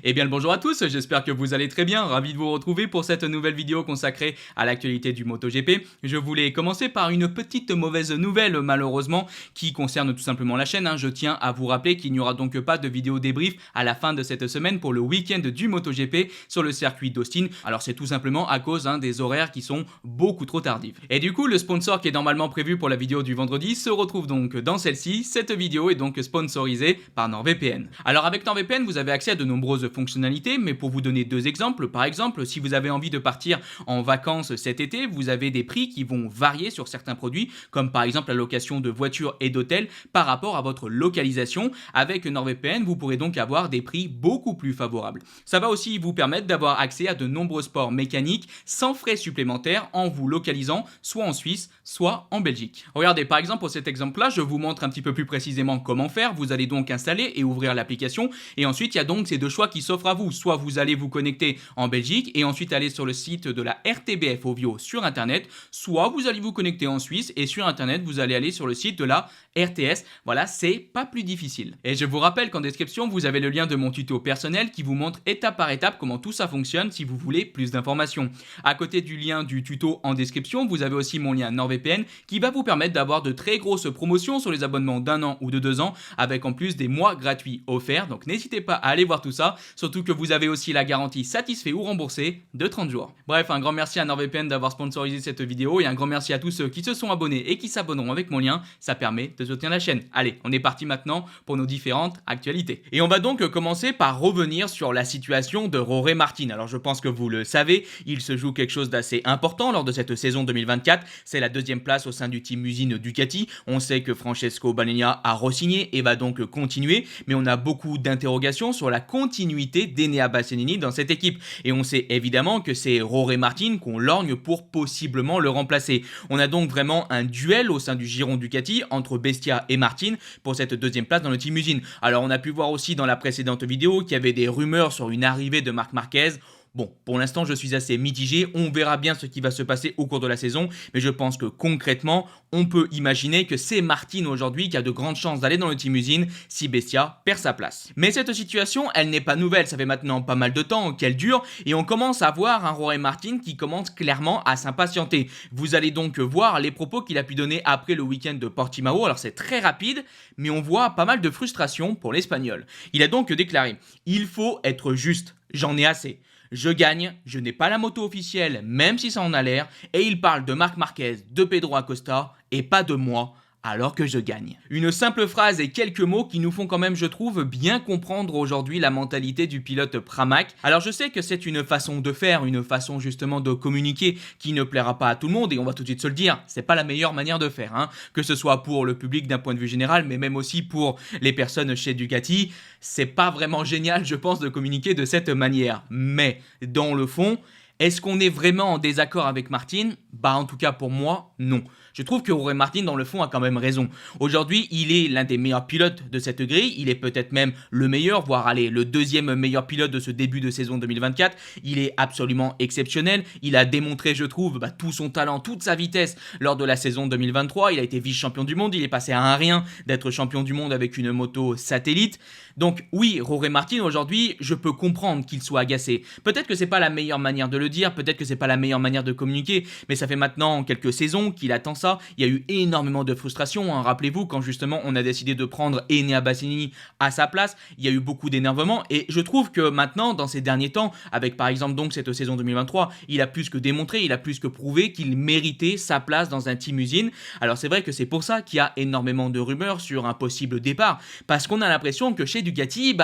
Eh bien le bonjour à tous, j'espère que vous allez très bien, ravi de vous retrouver pour cette nouvelle vidéo consacrée à l'actualité du MotoGP. Je voulais commencer par une petite mauvaise nouvelle malheureusement qui concerne tout simplement la chaîne. Je tiens à vous rappeler qu'il n'y aura donc pas de vidéo débrief à la fin de cette semaine pour le week-end du MotoGP sur le circuit d'Austin. Alors c'est tout simplement à cause des horaires qui sont beaucoup trop tardifs. Et du coup le sponsor qui est normalement prévu pour la vidéo du vendredi se retrouve donc dans celle-ci. Cette vidéo est donc sponsorisée par NordVPN. Alors avec NordVPN vous avez accès à de nombreuses fonctionnalités, mais pour vous donner deux exemples, par exemple, si vous avez envie de partir en vacances cet été, vous avez des prix qui vont varier sur certains produits, comme par exemple la location de voitures et d'hôtels par rapport à votre localisation. Avec NordVPN, vous pourrez donc avoir des prix beaucoup plus favorables. Ça va aussi vous permettre d'avoir accès à de nombreux sports mécaniques sans frais supplémentaires en vous localisant soit en Suisse, soit en Belgique. Regardez, par exemple, pour cet exemple-là, je vous montre un petit peu plus précisément comment faire. Vous allez donc installer et ouvrir l'application, et ensuite il y a donc ces deux choix qui s'offrent à vous. Soit vous allez vous connecter en Belgique et ensuite aller sur le site de la RTBF Ovio sur internet, soit vous allez vous connecter en Suisse et sur internet vous allez aller sur le site de la RTS. Voilà, c'est pas plus difficile. Et je vous rappelle qu'en description vous avez le lien de mon tuto personnel qui vous montre étape par étape comment tout ça fonctionne si vous voulez plus d'informations. À côté du lien du tuto en description, vous avez aussi mon lien NordVPN qui va vous permettre d'avoir de très grosses promotions sur les abonnements d'1 an ou de 2 ans avec en plus des mois gratuits offerts. Donc n'hésitez pas à aller voir tout ça, surtout que vous avez aussi la garantie satisfait ou remboursé de 30 jours. Bref, un grand merci à NordVPN d'avoir sponsorisé cette vidéo et un grand merci à tous ceux qui se sont abonnés et qui s'abonneront avec mon lien, ça permet de soutenir la chaîne. Allez, on est parti maintenant pour nos différentes actualités. Et on va donc commencer par revenir sur la situation de Jorge Martin. Alors je pense que vous le savez, il se joue quelque chose d'assez important lors de cette saison 2024, c'est la deuxième place au sein du team usine Ducati. On sait que Francesco Bagnaia a re-signé et va donc continuer, mais on a beaucoup d'interrogations sur la continuité d'Enea Bastianini dans cette équipe. Et on sait évidemment que c'est Jorge Martin qu'on lorgne pour possiblement le remplacer. On a donc vraiment un duel au sein du giron Ducati entre Bestia et Martin pour cette deuxième place dans le team usine. Alors on a pu voir aussi dans la précédente vidéo qu'il y avait des rumeurs sur une arrivée de Marc Marquez. Bon, pour l'instant, je suis assez mitigé. On verra bien ce qui va se passer au cours de la saison. Mais je pense que concrètement, on peut imaginer que c'est Martin aujourd'hui qui a de grandes chances d'aller dans le team usine si Bestia perd sa place. Mais cette situation, elle n'est pas nouvelle. Ça fait maintenant pas mal de temps qu'elle dure. Et on commence à voir un Jorge Martin qui commence clairement à s'impatienter. Vous allez donc voir les propos qu'il a pu donner après le week-end de Portimao. Alors c'est très rapide, mais on voit pas mal de frustration pour l'Espagnol. Il a donc déclaré « Il faut être juste. J'en ai assez. Je gagne, je n'ai pas la moto officielle, même si ça en a l'air, et il parle de Marc Marquez, de Pedro Acosta, et pas de moi, alors que je gagne. » Une simple phrase et quelques mots qui nous font quand même, je trouve, bien comprendre aujourd'hui la mentalité du pilote Pramac. Alors je sais que c'est une façon de faire, une façon justement de communiquer qui ne plaira pas à tout le monde, et on va tout de suite se le dire, c'est pas la meilleure manière de faire, que ce soit pour le public d'un point de vue général, mais même aussi pour les personnes chez Ducati, c'est pas vraiment génial, je pense, de communiquer de cette manière. Mais, dans le fond, est-ce qu'on est vraiment en désaccord avec Martin ? En tout cas pour moi, non. Je trouve que Jorge Martin, dans le fond, a quand même raison. Aujourd'hui, il est l'un des meilleurs pilotes de cette grille. Il est peut-être même le meilleur, voire le deuxième meilleur pilote de ce début de saison 2024. Il est absolument exceptionnel. Il a démontré, je trouve, tout son talent, toute sa vitesse lors de la saison 2023. Il a été vice-champion du monde. Il est passé à un rien d'être champion du monde avec une moto satellite. Donc oui, Jorge Martin, aujourd'hui, je peux comprendre qu'il soit agacé. Peut-être que c'est pas la meilleure manière de le dire, peut-être que c'est pas la meilleure manière de communiquer, mais ça fait maintenant quelques saisons qu'il attend ça. Il y a eu énormément de frustration, Rappelez-vous, quand justement on a décidé de prendre Enea Bastianini à sa place, il y a eu beaucoup d'énervement, et je trouve que maintenant, dans ces derniers temps, avec par exemple donc cette saison 2023, il a plus que démontré, il a plus que prouvé qu'il méritait sa place dans un team usine. Alors c'est vrai que c'est pour ça qu'il y a énormément de rumeurs sur un possible départ, parce qu'on a l'impression que chez Ducati,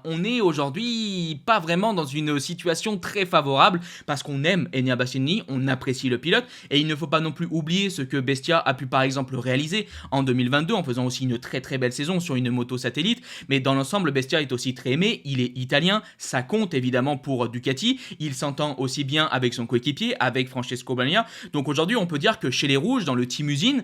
on est aujourd'hui pas vraiment dans une situation très favorable, parce qu'on aime Enea Bastianini, on apprécie le pilote, et il ne faut pas non plus oublier ce que Bestia a pu par exemple réaliser en 2022 en faisant aussi une très très belle saison sur une moto satellite. Mais dans l'ensemble, Bestia est aussi très aimé, il est italien, ça compte évidemment pour Ducati, il s'entend aussi bien avec son coéquipier, avec Francesco Bagnaia. Donc aujourd'hui on peut dire que chez les rouges, dans le team usine,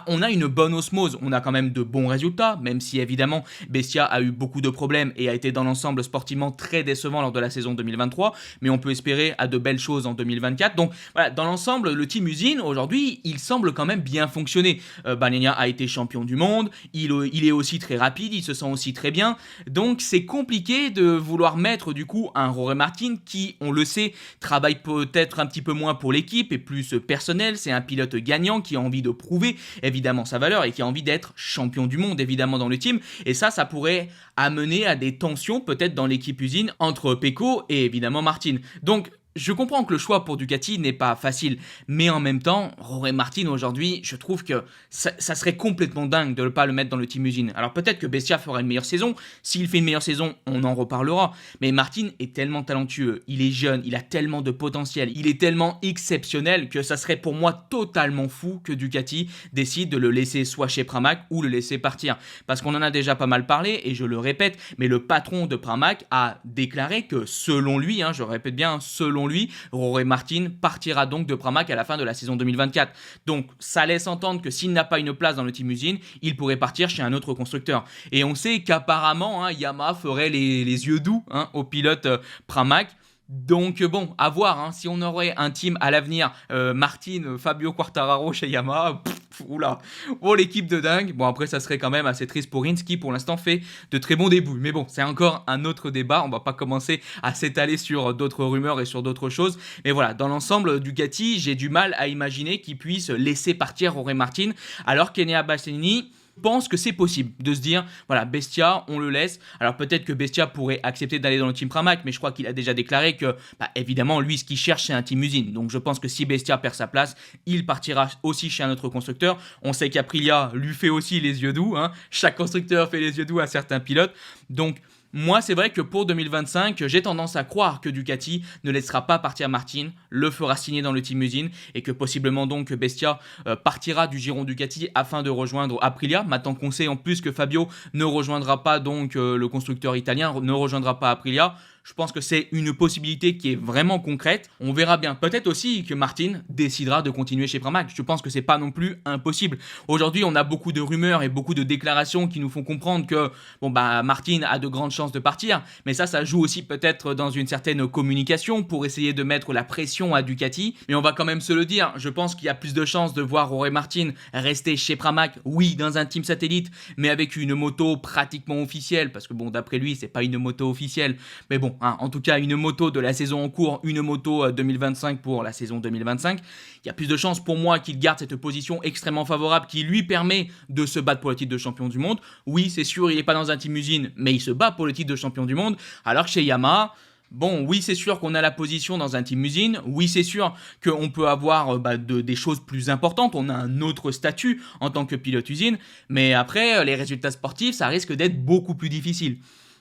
on a une bonne osmose, on a quand même de bons résultats, même si évidemment Bestia a eu beaucoup de problèmes et a été dans l'ensemble sportivement très décevant lors de la saison 2023, mais on peut espérer à de belles choses en 2024. Donc voilà, dans l'ensemble, le Team Usine aujourd'hui, il semble quand même bien fonctionner. Bagnaia a été champion du monde, il est aussi très rapide, il se sent aussi très bien, donc c'est compliqué de vouloir mettre du coup un Jorge Martin qui, on le sait, travaille peut-être un petit peu moins pour l'équipe et plus personnel. C'est un pilote gagnant qui a envie de prouver évidemment sa valeur et qui a envie d'être champion du monde évidemment dans le team, et ça pourrait amener à des tensions peut-être dans l'équipe usine entre Pecco et évidemment Martin. Donc je comprends que le choix pour Ducati n'est pas facile, mais en même temps, Jorge Martin aujourd'hui, je trouve que ça serait complètement dingue de ne pas le mettre dans le team usine. Alors peut-être que Bestia fera une meilleure saison, s'il fait une meilleure saison, on en reparlera, mais Martin est tellement talentueux, il est jeune, il a tellement de potentiel, il est tellement exceptionnel que ça serait pour moi totalement fou que Ducati décide de le laisser soit chez Pramac ou le laisser partir. Parce qu'on en a déjà pas mal parlé, et je le répète, mais le patron de Pramac a déclaré que selon lui, je répète bien, selon lui, Jorge Martin partira donc de Pramac à la fin de la saison 2024. Donc ça laisse entendre que s'il n'a pas une place dans le team usine, il pourrait partir chez un autre constructeur. Et on sait qu'apparemment, Yamaha ferait les yeux doux au pilote Pramac. Donc bon, à voir, si on aurait un team à l'avenir, Martin, Fabio Quartararo chez Yamaha, oula, oh l'équipe de dingue. Bon après ça serait quand même assez triste pour Rins qui pour l'instant fait de très bons débuts. Mais bon, c'est encore un autre débat, on va pas commencer à s'étaler sur d'autres rumeurs et sur d'autres choses. Mais voilà, dans l'ensemble, Ducati, j'ai du mal à imaginer qu'il puisse laisser partir Jorge Martin, alors qu'Enea Bastianini pense que c'est possible de se dire voilà, Bestia on le laisse. Alors peut-être que Bestia pourrait accepter d'aller dans le team Pramac, mais je crois qu'il a déjà déclaré que évidemment lui ce qu'il cherche c'est un team usine. Donc je pense que si Bestia perd sa place, il partira aussi chez un autre constructeur. On sait qu'Aprilia lui fait aussi les yeux doux, chaque constructeur fait les yeux doux à certains pilotes. Donc moi, c'est vrai que pour 2025, j'ai tendance à croire que Ducati ne laissera pas partir Martin, le fera signer dans le team usine et que possiblement donc Bestia partira du giron Ducati afin de rejoindre Aprilia. Maintenant qu'on sait en plus que Fabio ne rejoindra pas donc le constructeur italien, ne rejoindra pas Aprilia. Je pense que c'est une possibilité qui est vraiment concrète. On verra bien. Peut-être aussi que Martin décidera de continuer chez Pramac. Je pense que c'est pas non plus impossible. Aujourd'hui, on a beaucoup de rumeurs et beaucoup de déclarations qui nous font comprendre que Martin a de grandes chances de partir. Mais ça joue aussi peut-être dans une certaine communication pour essayer de mettre la pression à Ducati. Mais on va quand même se le dire. Je pense qu'il y a plus de chances de voir Jorge Martin rester chez Pramac, oui, dans un team satellite, mais avec une moto pratiquement officielle. Parce que d'après lui, c'est pas une moto officielle. Mais bon, en tout cas une moto de la saison en cours, une moto 2025 pour la saison 2025, il y a plus de chances pour moi qu'il garde cette position extrêmement favorable qui lui permet de se battre pour le titre de champion du monde. Oui, c'est sûr, il n'est pas dans un team usine, mais il se bat pour le titre de champion du monde, alors que chez Yamaha, oui, c'est sûr qu'on a la position dans un team usine. Oui, c'est sûr qu'on peut avoir des choses plus importantes. On a un autre statut en tant que pilote usine. Mais après, les résultats sportifs, ça risque d'être beaucoup plus difficile.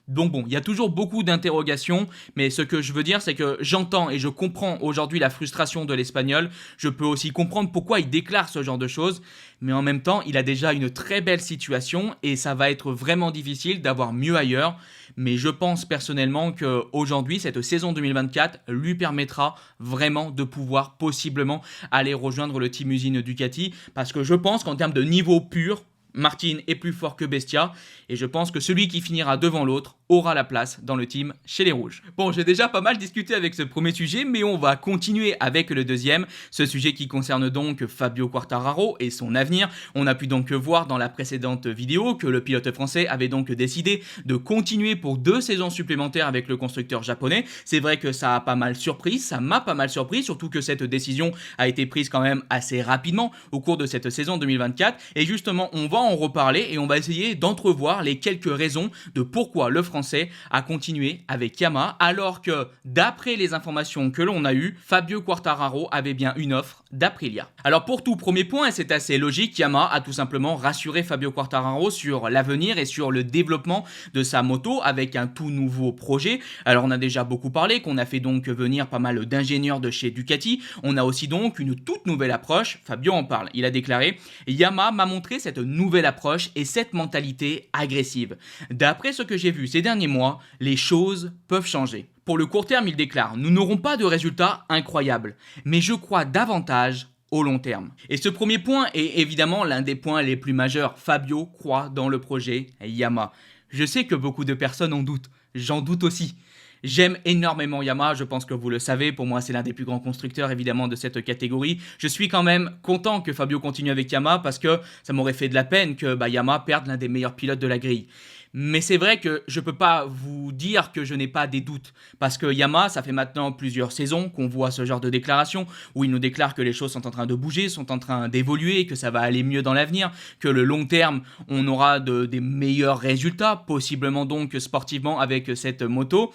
Donc il y a toujours beaucoup d'interrogations, mais ce que je veux dire, c'est que j'entends et je comprends aujourd'hui la frustration de l'Espagnol. Je peux aussi comprendre pourquoi il déclare ce genre de choses, mais en même temps, il a déjà une très belle situation et ça va être vraiment difficile d'avoir mieux ailleurs. Mais je pense personnellement qu'aujourd'hui, cette saison 2024 lui permettra vraiment de pouvoir possiblement aller rejoindre le team usine Ducati, parce que je pense qu'en termes de niveau pur, Martin est plus fort que Bestia et je pense que celui qui finira devant l'autre aura la place dans le team chez les Rouges. Bon, j'ai déjà pas mal discuté avec ce premier sujet, mais on va continuer avec le deuxième, ce sujet qui concerne donc Fabio Quartararo et son avenir. On a pu donc voir dans la précédente vidéo que le pilote français avait donc décidé de continuer pour 2 saisons supplémentaires avec le constructeur japonais. C'est vrai que ça a pas mal surpris, ça m'a pas mal surpris, surtout que cette décision a été prise quand même assez rapidement au cours de cette saison 2024 et justement on va en reparler et on va essayer d'entrevoir les quelques raisons de pourquoi le français a continué avec Yamaha, alors que d'après les informations que l'on a eues, Fabio Quartararo avait bien une offre d'Aprilia. Alors pour tout premier point, et c'est assez logique, Yamaha a tout simplement rassuré Fabio Quartararo sur l'avenir et sur le développement de sa moto avec un tout nouveau projet. Alors on a déjà beaucoup parlé qu'on a fait donc venir pas mal d'ingénieurs de chez Ducati. On a aussi donc une toute nouvelle approche. Fabio en parle. Il a déclaré « Yamaha m'a montré cette nouvelle approche et cette mentalité agressive. D'après ce que j'ai vu ces derniers mois, les choses peuvent changer. » Pour le court terme, il déclare « Nous n'aurons pas de résultats incroyables, mais je crois davantage au long terme. Et ce premier point est évidemment l'un des points les plus majeurs. Fabio croit dans le projet Yamaha. Je sais que beaucoup de personnes en doutent, j'en doute aussi. J'aime énormément Yamaha, je pense que vous le savez, pour moi c'est l'un des plus grands constructeurs évidemment de cette catégorie. Je suis quand même content que Fabio continue avec Yamaha parce que ça m'aurait fait de la peine que Yamaha perde l'un des meilleurs pilotes de la grille. Mais c'est vrai que je peux pas vous dire que je n'ai pas des doutes, parce que Yamaha, ça fait maintenant plusieurs saisons qu'on voit ce genre de déclaration, où il nous déclare que les choses sont en train de bouger, sont en train d'évoluer, que ça va aller mieux dans l'avenir, que le long terme, on aura des meilleurs résultats, possiblement donc sportivement avec cette moto.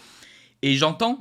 Et j'entends,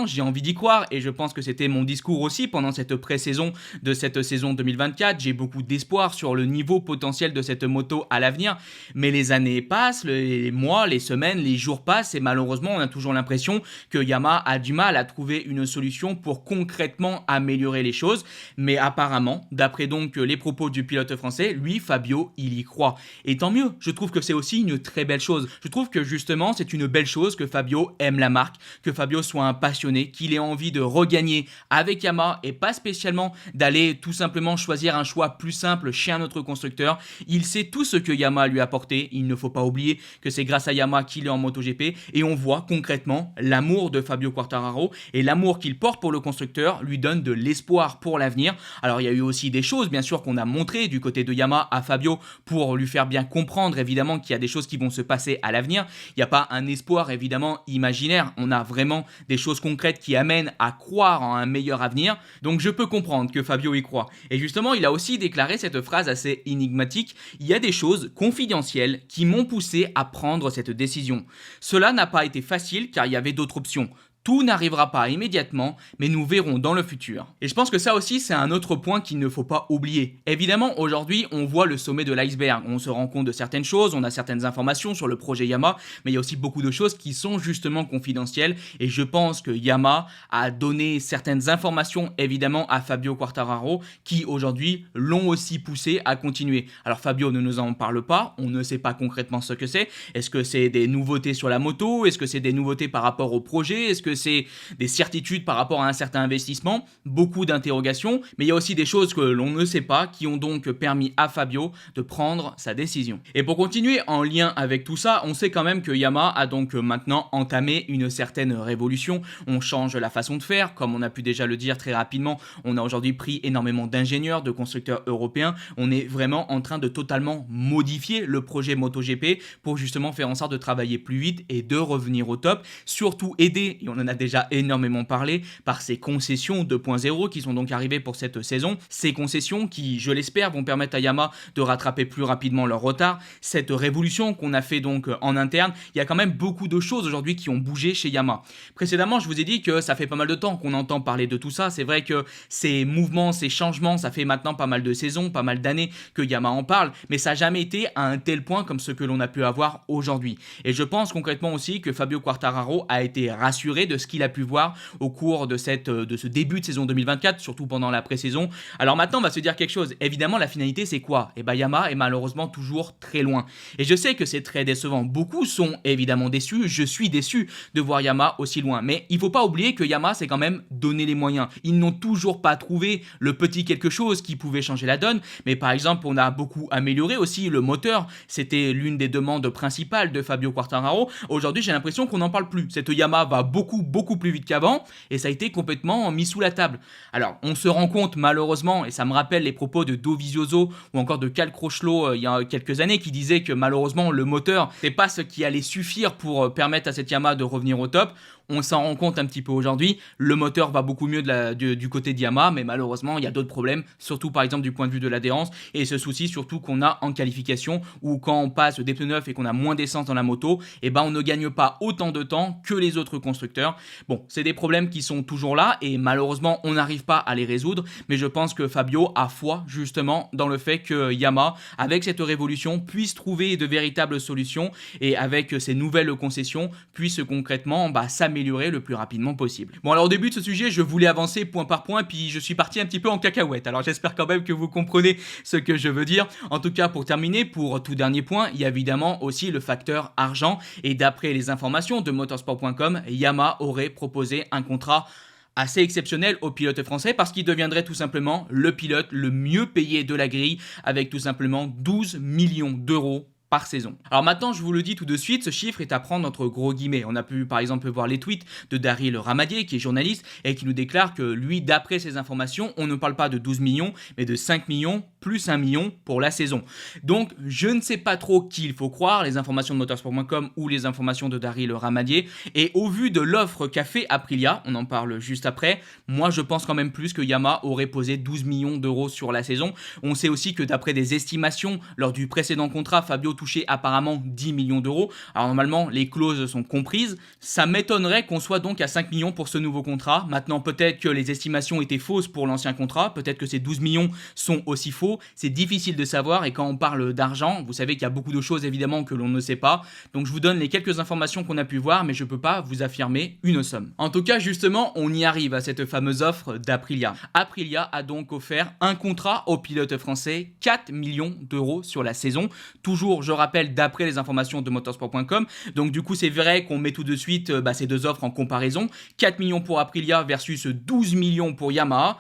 j'ai envie d'y croire, et je pense que c'était mon discours aussi pendant cette pré-saison de cette saison 2024. J'ai beaucoup d'espoir sur le niveau potentiel de cette moto à l'avenir, mais les années passent, les mois, les semaines, les jours passent, et malheureusement, on a toujours l'impression que Yamaha a du mal à trouver une solution pour concrètement améliorer les choses. Mais apparemment, d'après donc les propos du pilote français, lui, Fabio, il y croit. Et tant mieux, je trouve que c'est aussi une très belle chose. Je trouve que justement, c'est une belle chose que Fabio aime la marque, que Fabio soit un passionné, qu'il ait envie de regagner avec Yamaha et pas spécialement d'aller tout simplement choisir un choix plus simple chez un autre constructeur. Il sait tout ce que Yamaha lui a apporté, il ne faut pas oublier que c'est grâce à Yamaha qu'il est en MotoGP et on voit concrètement l'amour de Fabio Quartararo et l'amour qu'il porte pour le constructeur lui donne de l'espoir pour l'avenir. Alors il y a eu aussi des choses bien sûr qu'on a montrées du côté de Yamaha à Fabio pour lui faire bien comprendre évidemment qu'il y a des choses qui vont se passer à l'avenir. Il n'y a pas un espoir évidemment imaginaire, on a vraiment des choses concrètes qui amènent à croire en un meilleur avenir. Donc je peux comprendre que Fabio y croit. Et justement, il a aussi déclaré cette phrase assez énigmatique: il y a des choses confidentielles qui m'ont poussé à prendre cette décision. Cela n'a pas été facile car il y avait d'autres options. Tout n'arrivera pas immédiatement, mais nous verrons dans le futur. Et je pense que ça aussi, c'est un autre point qu'il ne faut pas oublier. Évidemment, aujourd'hui, on voit le sommet de l'iceberg. On se rend compte de certaines choses, on a certaines informations sur le projet Yamaha, mais il y a aussi beaucoup de choses qui sont justement confidentielles. Et je pense que Yamaha a donné certaines informations, évidemment, à Fabio Quartararo, qui aujourd'hui l'ont aussi poussé à continuer. Alors Fabio ne nous en parle pas, on ne sait pas concrètement ce que c'est. Est-ce que c'est des nouveautés sur la moto? Est-ce que c'est des nouveautés par rapport au projet? Est-ce que c'est des certitudes par rapport à un certain investissement? Beaucoup d'interrogations, mais il y a aussi des choses que l'on ne sait pas qui ont donc permis à Fabio de prendre sa décision. Et pour continuer en lien avec tout ça, on sait quand même que Yamaha a donc maintenant entamé une certaine révolution. On change la façon de faire, comme on a pu déjà le dire très rapidement, on a aujourd'hui pris énormément d'ingénieurs, de constructeurs européens. On est vraiment en train de totalement modifier le projet MotoGP pour justement faire en sorte de travailler plus vite et de revenir au top, surtout aider, et on en a déjà énormément parlé, par ces concessions 2.0 qui sont donc arrivées pour cette saison. Ces concessions qui, je l'espère, vont permettre à Yamaha de rattraper plus rapidement leur retard. Cette révolution qu'on a fait donc en interne, il y a quand même beaucoup de choses aujourd'hui qui ont bougé chez Yamaha. Précédemment, je vous ai dit que ça fait pas mal de temps qu'on entend parler de tout ça. C'est vrai que ces mouvements, ces changements, ça fait maintenant pas mal de saisons, pas mal d'années que Yamaha en parle, mais ça n'a jamais été à un tel point comme ce que l'on a pu avoir aujourd'hui. Et je pense concrètement aussi que Fabio Quartararo a été rassuré de ce qu'il a pu voir au cours de ce début de saison 2024, surtout pendant la pré-saison. Alors maintenant, on va se dire quelque chose. Évidemment, la finalité, c'est quoi? Et Yamaha est malheureusement toujours très loin. Et je sais que c'est très décevant. Beaucoup sont évidemment déçus. Je suis déçu de voir Yamaha aussi loin. Mais il ne faut pas oublier que Yamaha s'est quand même donné les moyens. Ils n'ont toujours pas trouvé le petit quelque chose qui pouvait changer la donne. Mais par exemple, on a beaucoup amélioré aussi le moteur. C'était l'une des demandes principales de Fabio Quartararo. Aujourd'hui, j'ai l'impression qu'on n'en parle plus. Cette Yamaha va beaucoup plus vite qu'avant et ça a été complètement mis sous la table. Alors, on se rend compte malheureusement, et ça me rappelle les propos de Dovizioso ou encore de Cal Crutchlow il y a quelques années qui disaient que malheureusement le moteur c'est pas ce qui allait suffire pour permettre à cette Yamaha de revenir au top. On s'en rend compte un petit peu aujourd'hui, le moteur va beaucoup mieux du côté de Yamaha, mais malheureusement il y a d'autres problèmes, surtout par exemple du point de vue de l'adhérence et ce souci surtout qu'on a en qualification où quand on passe des pneus neufs et qu'on a moins d'essence dans la moto, on ne gagne pas autant de temps que les autres constructeurs. Bon, c'est des problèmes qui sont toujours là et malheureusement on n'arrive pas à les résoudre, mais je pense que Fabio a foi justement dans le fait que Yamaha, avec cette révolution, puisse trouver de véritables solutions et avec ces nouvelles concessions, puisse concrètement s'améliorer le plus rapidement possible. Bon, alors au début de ce sujet, je voulais avancer point par point, puis je suis parti un petit peu en cacahuète. Alors j'espère quand même que vous comprenez ce que je veux dire. En tout cas, pour terminer, pour tout dernier point, il y a évidemment aussi le facteur argent. Et d'après les informations de motorsport.com, Yamaha aurait proposé un contrat assez exceptionnel au pilote français parce qu'il deviendrait tout simplement le pilote le mieux payé de la grille avec tout simplement 12 millions d'euros par saison. Alors maintenant, je vous le dis tout de suite, ce chiffre est à prendre entre gros guillemets. On a pu par exemple voir les tweets de Daryl Ramadier, qui est journaliste, et qui nous déclare que lui, d'après ses informations, on ne parle pas de 12 millions, mais de 5 millions plus 1 million pour la saison. Donc, je ne sais pas trop qui il faut croire, les informations de motorsport.com ou les informations de Daryl Ramadier. Et au vu de l'offre qu'a fait Aprilia, on en parle juste après, moi je pense quand même plus que Yamaha aurait posé 12 millions d'euros sur la saison. On sait aussi que d'après des estimations, lors du précédent contrat, Fabio touché apparemment 10 millions d'euros. Alors normalement, les clauses sont comprises. Ça m'étonnerait qu'on soit donc à 5 millions pour ce nouveau contrat. Maintenant, peut-être que les estimations étaient fausses pour l'ancien contrat. Peut-être que ces 12 millions sont aussi faux. C'est difficile de savoir. Et quand on parle d'argent, vous savez qu'il y a beaucoup de choses évidemment que l'on ne sait pas. Donc je vous donne les quelques informations qu'on a pu voir, mais je ne peux pas vous affirmer une somme. En tout cas, justement, on y arrive à cette fameuse offre d'Aprilia. Aprilia a donc offert un contrat au pilote français, 4 millions d'euros sur la saison. Toujours, je rappelle, d'après les informations de motorsport.com. Donc du coup, c'est vrai qu'on met tout de suite ces deux offres en comparaison. 4 millions pour Aprilia versus 12 millions pour Yamaha.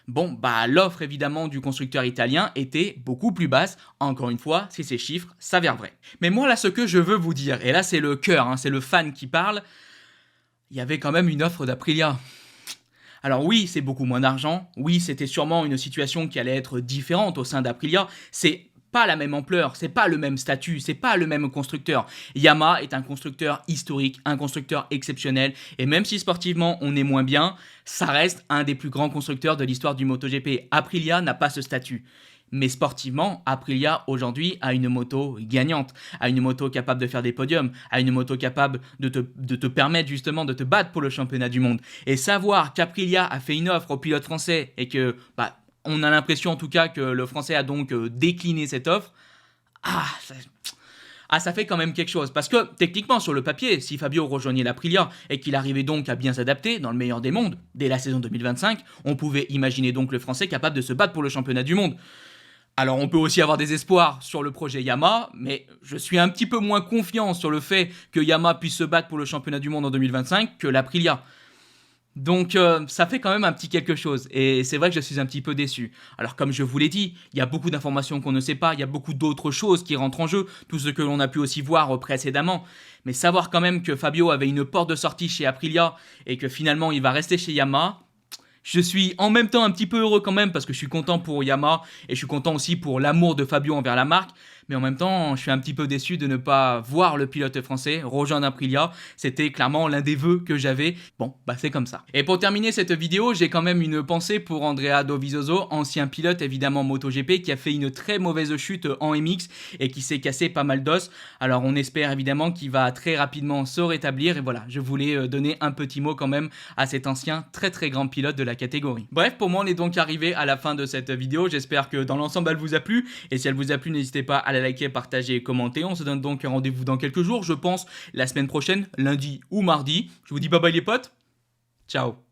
Bon, l'offre évidemment du constructeur italien était beaucoup plus basse. Encore une fois, si ces chiffres s'avèrent vrais. Mais moi là, ce que je veux vous dire, et là c'est le cœur, c'est le fan qui parle, il y avait quand même une offre d'Aprilia. Alors oui, c'est beaucoup moins d'argent. Oui, c'était sûrement une situation qui allait être différente au sein d'Aprilia. C'est pas la même ampleur, c'est pas le même statut, c'est pas le même constructeur. Yamaha est un constructeur historique, un constructeur exceptionnel, et même si sportivement on est moins bien, ça reste un des plus grands constructeurs de l'histoire du MotoGP. Aprilia n'a pas ce statut. Mais sportivement, Aprilia aujourd'hui a une moto gagnante, a une moto capable de faire des podiums, a une moto capable de te permettre justement de te battre pour le championnat du monde. Et savoir qu'Aprilia a fait une offre au pilote français et que on a l'impression en tout cas que le français a donc décliné cette offre, ça fait quand même quelque chose. Parce que techniquement sur le papier, si Fabio rejoignait l'Aprilia et qu'il arrivait donc à bien s'adapter dans le meilleur des mondes, dès la saison 2025, on pouvait imaginer donc le français capable de se battre pour le championnat du monde. Alors on peut aussi avoir des espoirs sur le projet Yamaha, mais je suis un petit peu moins confiant sur le fait que Yamaha puisse se battre pour le championnat du monde en 2025 que l'Aprilia. Donc ça fait quand même un petit quelque chose et c'est vrai que je suis un petit peu déçu. Alors comme je vous l'ai dit, il y a beaucoup d'informations qu'on ne sait pas, il y a beaucoup d'autres choses qui rentrent en jeu, tout ce que l'on a pu aussi voir précédemment. Mais savoir quand même que Fabio avait une porte de sortie chez Aprilia et que finalement il va rester chez Yamaha, je suis en même temps un petit peu heureux quand même parce que je suis content pour Yamaha et je suis content aussi pour l'amour de Fabio envers la marque. Mais en même temps, je suis un petit peu déçu de ne pas voir le pilote français rejoindre Aprilia. C'était clairement l'un des vœux que j'avais. Bon, c'est comme ça. Et pour terminer cette vidéo, j'ai quand même une pensée pour Andrea Dovizioso, ancien pilote évidemment MotoGP, qui a fait une très mauvaise chute en MX et qui s'est cassé pas mal d'os. Alors on espère évidemment qu'il va très rapidement se rétablir. Et voilà, je voulais donner un petit mot quand même à cet ancien très très grand pilote de la catégorie. Bref, pour moi on est donc arrivé à la fin de cette vidéo. J'espère que dans l'ensemble elle vous a plu. Et si elle vous a plu, n'hésitez pas à la liker, partager et commenter. On se donne donc un rendez-vous dans quelques jours, je pense la semaine prochaine, lundi ou mardi. Je vous dis bye bye les potes, ciao.